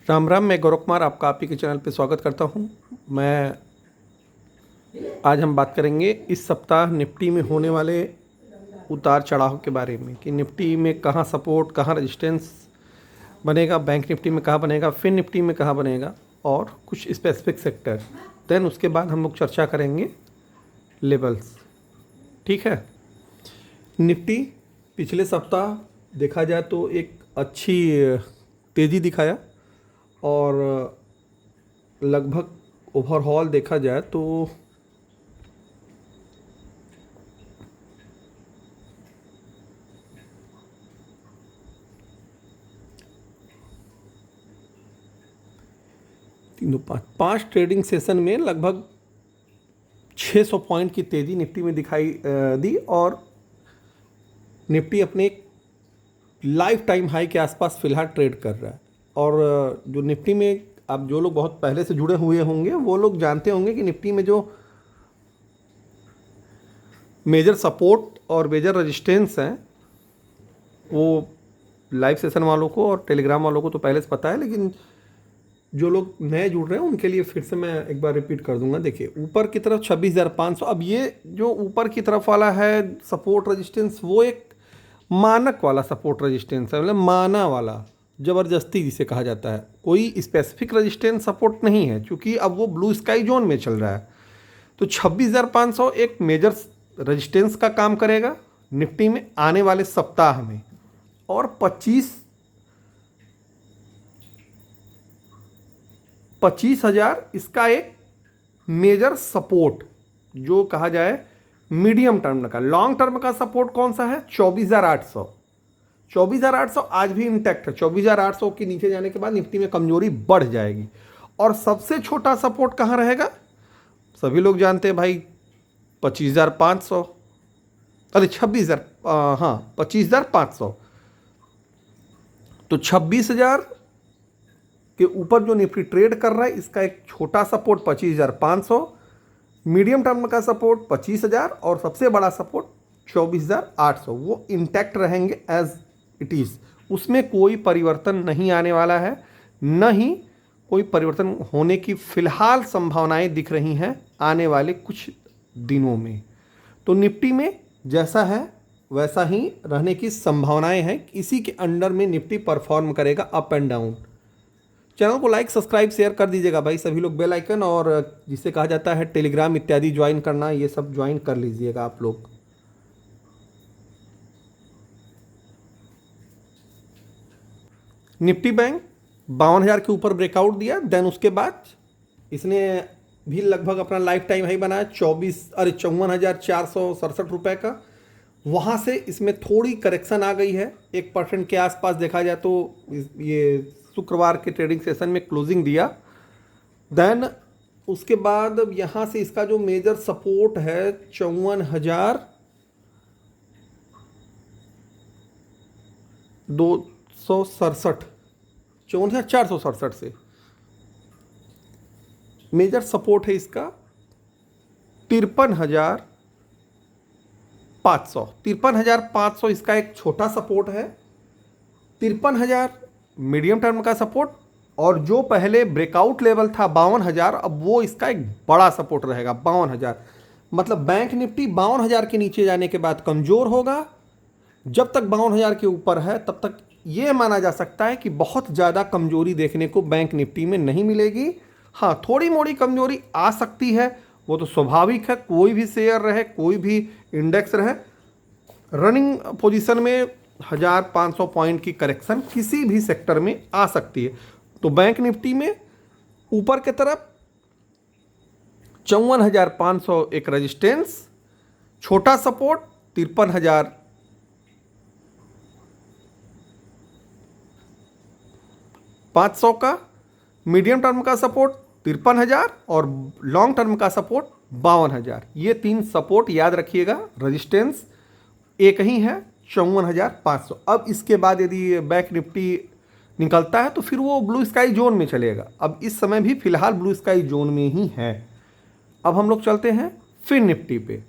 राम राम। मैं गौरव कुमार आपका आप ही के चैनल पे स्वागत करता हूं। मैं आज हम बात करेंगे इस सप्ताह निफ्टी में होने वाले उतार चढ़ाव के बारे में कि निफ्टी में कहां सपोर्ट, कहां रेजिस्टेंस बनेगा, बैंक निफ्टी में कहां बनेगा, फिन निफ्टी में कहां बनेगा और कुछ स्पेसिफिक सेक्टर। देन उसके बाद हम लोग चर्चा करेंगे लेवल्स। ठीक है। निफ्टी पिछले सप्ताह देखा जाए तो एक अच्छी तेज़ी दिखाया और लगभग ओवरऑल देखा जाए तो पाँच ट्रेडिंग सेशन में लगभग 600 पॉइंट की तेज़ी निफ्टी में दिखाई दी और निफ्टी अपने लाइफ टाइम हाई के आसपास फ़िलहाल ट्रेड कर रहा है। और जो निफ्टी में अब जो लोग बहुत पहले से जुड़े हुए होंगे वो लोग जानते होंगे कि निफ्टी में जो मेजर सपोर्ट और मेजर रेजिस्टेंस हैं वो लाइव सेशन वालों को और टेलीग्राम वालों को तो पहले से पता है, लेकिन जो लोग नए जुड़ रहे हैं उनके लिए फिर से मैं एक बार रिपीट कर दूंगा। देखिए, ऊपर की तरफ 26,500। अब ये जो ऊपर की तरफ वाला है सपोर्ट रेजिस्टेंस, वो एक मानक वाला सपोर्ट रेजिस्टेंस है, मतलब माना वाला, ज़बरदस्ती जिसे कहा जाता है। कोई स्पेसिफिक रेजिस्टेंस सपोर्ट नहीं है, क्योंकि अब वो ब्लू स्काई जोन में चल रहा है। तो 26,500 एक मेजर रेजिस्टेंस का काम करेगा निफ्टी में आने वाले सप्ताह में। और 25,000 इसका एक मेजर सपोर्ट जो कहा जाए मीडियम टर्म का। लॉन्ग टर्म का सपोर्ट कौन सा है? 24,800। 24,800 आज भी इंटैक्ट है। 24,800 के नीचे जाने के बाद निफ्टी में कमजोरी बढ़ जाएगी। और सबसे छोटा सपोर्ट कहां रहेगा? सभी लोग जानते हैं भाई, 25,500। अरे 26,000, हाँ 25,500। तो 26,000 के ऊपर जो निफ्टी ट्रेड कर रहा है, इसका एक छोटा सपोर्ट 25,500, मीडियम टर्म का सपोर्ट 25,000 और सबसे बड़ा सपोर्ट 24,800। वो इंटैक्ट रहेंगे एज इट इज़। उसमें कोई परिवर्तन नहीं आने वाला है, न ही कोई परिवर्तन होने की फिलहाल संभावनाएं दिख रही हैं आने वाले कुछ दिनों में। तो निफ्टी में जैसा है वैसा ही रहने की संभावनाएं हैं। इसी के अंडर में निफ्टी परफॉर्म करेगा अप एंड डाउन। चैनल को लाइक, सब्सक्राइब, शेयर कर दीजिएगा भाई सभी लोग। बेल आइकन और जिसे कहा जाता है टेलीग्राम इत्यादि ज्वाइन करना, ये सब ज्वाइन कर लीजिएगा आप लोग। निफ्टी बैंक 52,000 के ऊपर ब्रेकआउट दिया। देन उसके बाद इसने भी लगभग अपना लाइफ टाइम हाई बनाया 54,467 रुपये का। वहाँ से इसमें थोड़ी करेक्शन आ गई है, 1% के आसपास देखा जाए तो। ये शुक्रवार के ट्रेडिंग सेशन में क्लोजिंग दिया। देन उसके बाद यहाँ से इसका जो मेजर सपोर्ट है 54,267, 54,467 से मेजर सपोर्ट है इसका 53,500। 53,500 इसका एक छोटा सपोर्ट है। 53,000 मीडियम टर्म का सपोर्ट, और जो पहले ब्रेकआउट लेवल था 52,000, अब वो इसका एक बड़ा सपोर्ट रहेगा 52,000। मतलब बैंक निफ्टी 52,000 के नीचे जाने के बाद कमज़ोर होगा। जब तक 52,000 के ऊपर है तब तक ये माना जा सकता है कि बहुत ज़्यादा कमज़ोरी देखने को बैंक निफ्टी में नहीं मिलेगी। हाँ, थोड़ी मोड़ी कमज़ोरी आ सकती है, वो तो स्वाभाविक है। कोई भी शेयर रहे, कोई भी इंडेक्स रहे, रनिंग पोजीशन में 1,500 पॉइंट की करेक्शन किसी भी सेक्टर में आ सकती है। तो बैंक निफ्टी में ऊपर की तरफ 54,500 एक रेजिस्टेंस, छोटा सपोर्ट 53,500 का, मीडियम टर्म का सपोर्ट 53,000 और लॉन्ग टर्म का सपोर्ट 52,000। ये तीन सपोर्ट याद रखिएगा। रेजिस्टेंस एक ही है 54,500। अब इसके बाद यदि बैंक निफ्टी निकलता है तो फिर वो ब्लू स्काई जोन में चलेगा। अब इस समय भी फिलहाल ब्लू स्काई जोन में ही है। अब हम लोग चलते हैं फिन निफ्टी पे।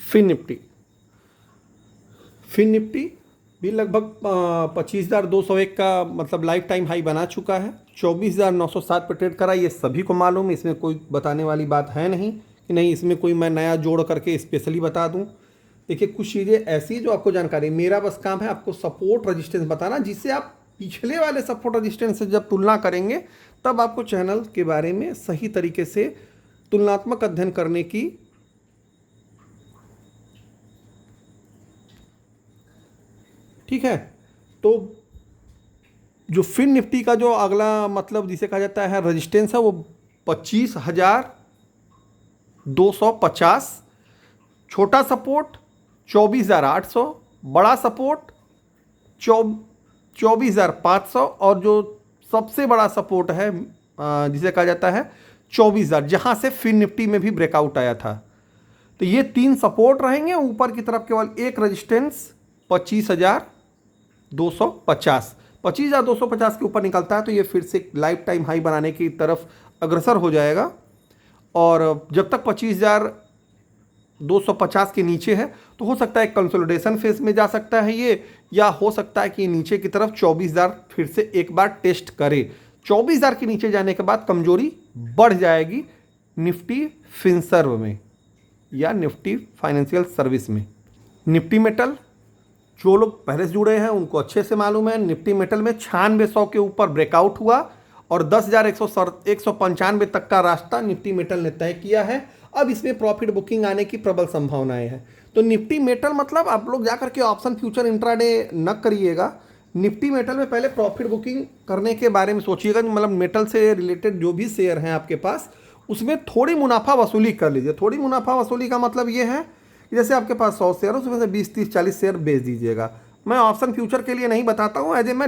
फिन निफ्टी भी लगभग 25,201 का मतलब लाइफ टाइम हाई बना चुका है। 24,907 पे ट्रेड करा, ये सभी को मालूम है, इसमें कोई बताने वाली बात है नहीं कि नहीं इसमें कोई मैं नया जोड़ करके स्पेशली बता दूं। देखिए कुछ चीज़ें ऐसी जो आपको जानकारी, मेरा बस काम है आपको सपोर्ट रजिस्टेंस बताना, जिससे आप पिछले वाले सपोर्ट रजिस्टेंस से जब तुलना करेंगे तब आपको चैनल के बारे में सही तरीके से तुलनात्मक अध्ययन करने की ठीक है। तो जो फिन निफ्टी का जो अगला मतलब जिसे कहा जाता है रेजिस्टेंस है वो 25,250, छोटा सपोर्ट 24,800, बड़ा सपोर्ट 24,500 और जो सबसे बड़ा सपोर्ट है जिसे कहा जाता है 24,000, जहां से फिन निफ्टी में भी ब्रेकआउट आया था। तो ये 3 सपोर्ट रहेंगे, ऊपर की तरफ केवल एक रेजिस्टेंस 25,250। 25,250 के ऊपर निकलता है तो ये फिर से लाइफ टाइम हाई बनाने की तरफ अग्रसर हो जाएगा, और जब तक 25,250 के नीचे है तो हो सकता है कंसोलिडेशन फेज में जा सकता है ये, या हो सकता है कि नीचे की तरफ 24,000 फिर से एक बार टेस्ट करे। 24,000 के नीचे जाने के बाद कमजोरी बढ़ जाएगी निफ्टी फिनसर्व में या निफ्टी फाइनेंशियल सर्विस में। निफ्टी मेटल, जो लोग पहले से जुड़े हैं उनको अच्छे से मालूम है, निफ्टी मेटल में 9600 के ऊपर ब्रेकआउट हुआ और 10,195 तक का रास्ता निफ्टी मेटल ने तय किया है। अब इसमें प्रॉफिट बुकिंग आने की प्रबल संभावनाएं हैं। तो निफ्टी मेटल मतलब आप लोग जाकर के ऑप्शन फ्यूचर इंट्राडे न करिएगा, निफ्टी मेटल में पहले प्रॉफिट बुकिंग करने के बारे में सोचिएगा। मतलब मेटल से रिलेटेड जो भी शेयर हैं आपके पास उसमें थोड़ी मुनाफा वसूली कर लीजिए। थोड़ी मुनाफा वसूली का मतलब ये है कि जैसे आपके पास 100 शेयर उसमें से 20, 30, 40 शेयर बेच दीजिएगा। मैं ऑप्शन फ्यूचर के लिए नहीं बताता हूँ, एज ए मैं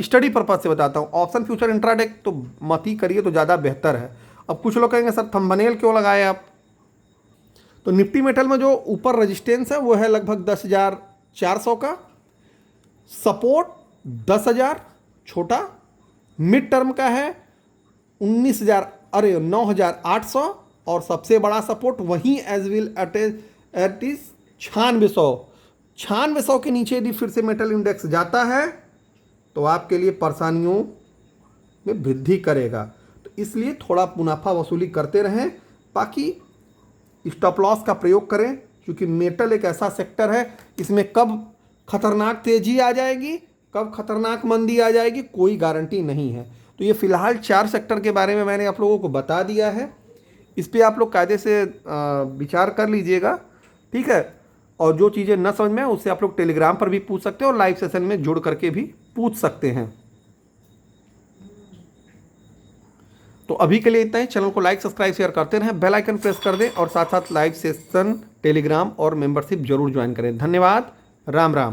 स्टडी पर्पज से बताता हूँ। ऑप्शन फ्यूचर इंट्राडे तो मत ही करिए तो ज़्यादा बेहतर है। अब कुछ लोग कहेंगे सर थंबनेल क्यों लगाए आप। तो निफ्टी मेटल में जो ऊपर रेजिस्टेंस है वो है लगभग 10,400 का, सपोर्ट 10,000 छोटा, मिड टर्म का है 9,800 और सबसे बड़ा सपोर्ट वहीं एज विल एट इज 9600। 9600 के नीचे यदि फिर से मेटल इंडेक्स जाता है तो आपके लिए परेशानियों में वृद्धि करेगा। तो इसलिए थोड़ा मुनाफा वसूली करते रहें, बाकी स्टॉप लॉस का प्रयोग करें, क्योंकि मेटल एक ऐसा सेक्टर है इसमें कब खतरनाक तेजी आ जाएगी कब खतरनाक मंदी आ जाएगी कोई गारंटी नहीं है। तो ये फिलहाल 4 सेक्टर के बारे में मैंने आप लोगों को बता दिया है, इस पर आप लोग कायदे से विचार कर लीजिएगा, ठीक है। और जो चीज़ें न समझ में उससे आप लोग टेलीग्राम पर भी पूछ सकते हैं और लाइव सेशन में जुड़ करके भी पूछ सकते हैं। तो अभी के लिए इतना ही। चैनल को लाइक सब्सक्राइब शेयर करते रहें, बेल आइकन प्रेस कर दें और साथ साथ लाइव सेशन टेलीग्राम और मेंबरशिप जरूर ज्वाइन करें। धन्यवाद, राम राम।